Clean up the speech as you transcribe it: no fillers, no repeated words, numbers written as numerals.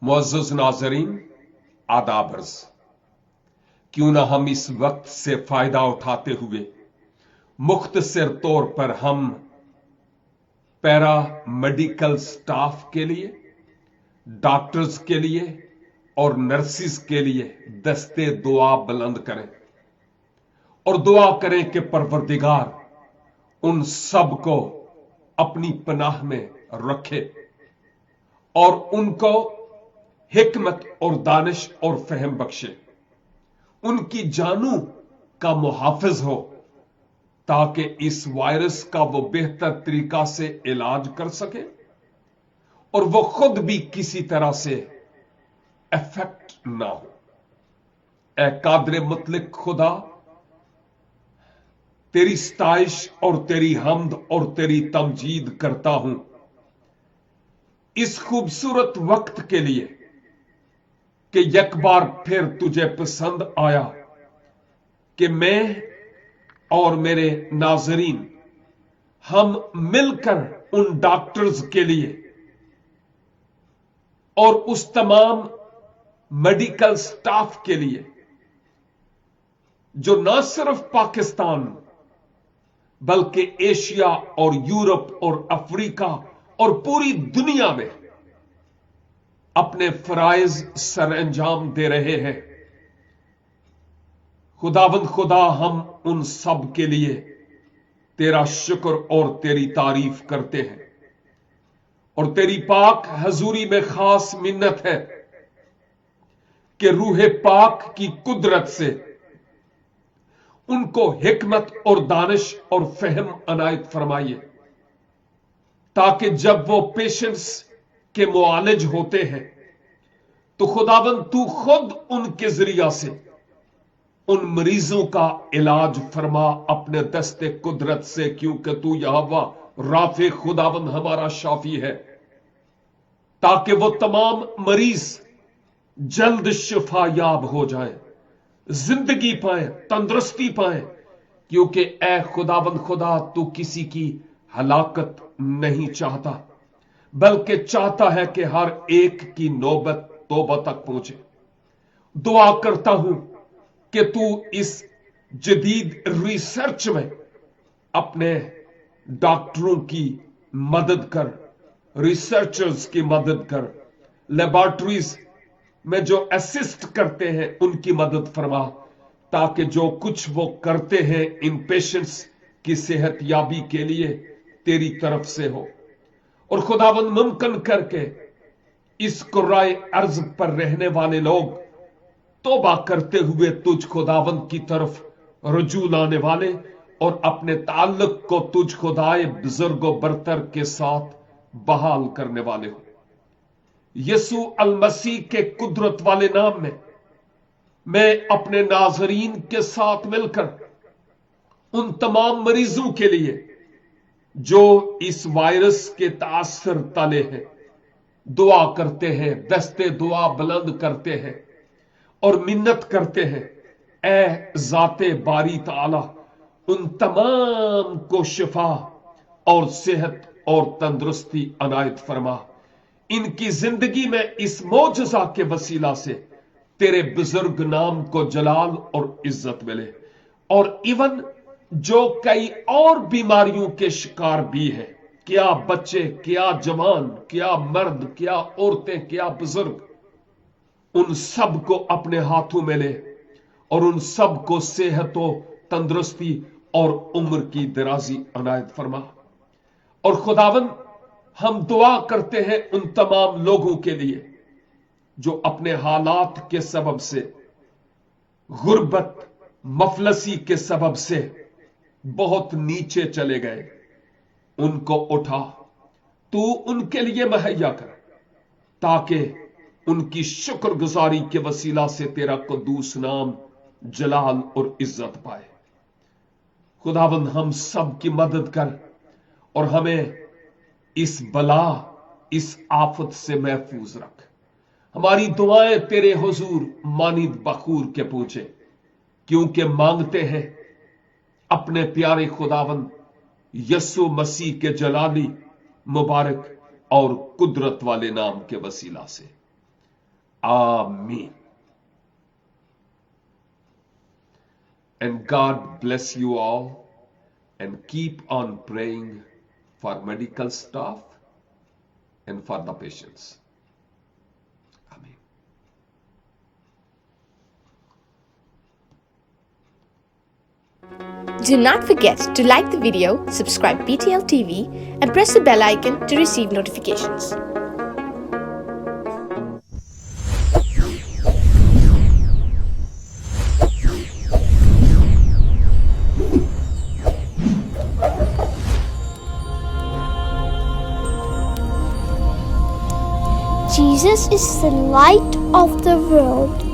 मुअज़्ज़ज़ नाज़रीन, आदाब अर्ज़। क्यों ना हम इस वक्त से फायदा उठाते हुए मुख्तसर तौर पर हम पैरा मेडिकल स्टाफ के लिए, डॉक्टर्स के लिए और नर्सिस के लिए दस्ते दुआ बुलंद करें और दुआ करें कि परवरदिगार उन सब को अपनी पनाह में रखे और उनको हिकमत और दानिश और फहम बख्शे, उनकी जानू का मुहाफिज हो ताकि इस वायरस का वो बेहतर तरीका से इलाज कर सके और वो खुद भी किसी तरह से इफेक्ट ना हो। ए कादर मुतलक खुदा, तेरी सताइश और तेरी हम्द और तेरी तमजीद करता हूं इस खूबसूरत वक्त के लिए कि एक बार फिर तुझे पसंद आया कि मैं और मेरे नाजरीन हम मिलकर उन डॉक्टर्स के लिए और उस तमाम मेडिकल स्टाफ के लिए जो न सिर्फ पाकिस्तान बल्कि एशिया और यूरोप और अफ्रीका और पूरी दुनिया में अपने फराइज सर अंजाम दे रहे हैं, खुदावंद खुदा, हम उन सब के लिए तेरा शुक्र और तेरी तारीफ करते हैं और तेरी पाक हजूरी में खास मिन्नत है कि रूह पाक की कुदरत से उनको हिकमत और दानिश और फहम अनायत फरमाइए ताकि जब वो पेशेंट्स के मुआलिज होते हैं तो खुदावंद तू खुद उनके जरिया से उन मरीजों का इलाज फरमा अपने दस्ते कुदरत से, क्योंकि तू यहोवा राफे खुदावंद हमारा शाफी है, ताकि वो तमाम मरीज जल्द शिफायाब हो जाएं, जिंदगी पाएं, तंदुरुस्ती पाएं, क्योंकि ए खुदावंद खुदा, तू किसी की हलाकत नहीं चाहता बल्कि चाहता है कि हर एक की नौबत तौबा तक पहुंचे। दुआ करता हूं कि तू इस जदीद रिसर्च में अपने डॉक्टरों की मदद कर, रिसर्चर्स की मदद कर, लेबोरेटरीज में जो असिस्ट करते हैं उनकी मदद फरमा, ताकि जो कुछ वो करते हैं इन पेशेंट्स की सेहत याबी के लिए तेरी तरफ से हो। और खुदावंद मुमकिन करके इस कुर्राए अर्ज पर रहने वाले लोग तौबा करते हुए तुझ खुदावंद की तरफ रुजू लाने वाले और अपने ताल्लुक को तुझ खुदाए बुजुर्गो बरतर के साथ बहाल करने वाले हो। यसू अल मसीह के कुदरत वाले नाम में मैं अपने नाजरीन के साथ मिलकर उन तमाम मरीजों के लिए जो इस वायरस के तासर तले हैं दुआ करते हैं, दस्ते दुआ बुलंद करते हैं और मिन्नत करते हैं, ए जाते बारी ताला उन तमाम को शिफा और सेहत और तंदुरुस्ती अनायत फरमा। इनकी जिंदगी में इस मोजज़ा के वसीला से तेरे बुजुर्ग नाम को जलाल और इज्जत मिले। और इवन जो कई और बीमारियों के शिकार भी हैं, क्या बच्चे, क्या जवान, क्या मर्द, क्या औरतें, क्या बुजुर्ग, उन सब को अपने हाथों में ले और उन सब को सेहत, तंदुरुस्ती और उम्र की दराजी अनायत फरमा। और खुदावंद, हम दुआ करते हैं उन तमाम लोगों के लिए जो अपने हालात के सबब से, गुर्बत, मफलसी के सबब से बहुत नीचे चले गए, उनको उठा, तू उनके लिए मुहैया कर ताकि उनकी शुक्रगुजारी के वसीला से तेरा कुद्दूस नाम जलाल और इज्जत पाए। खुदावंद, हम सब की मदद कर और हमें इस बला, इस आफत से महफूज रख। हमारी दुआएं तेरे हुजूर मानिद बखूर के पहुंचे, क्योंकि मांगते हैं अपने प्यारे खुदावंद यस्सु मसीह के जलाली, मुबारक और कुदरत वाले नाम के वसीला से। Amen. And God bless you all, and keep on praying for medical staff and for the patients. Amen. Do not forget to like the video, subscribe BTL TV, and press the bell icon to receive notifications. Jesus is the light of the world.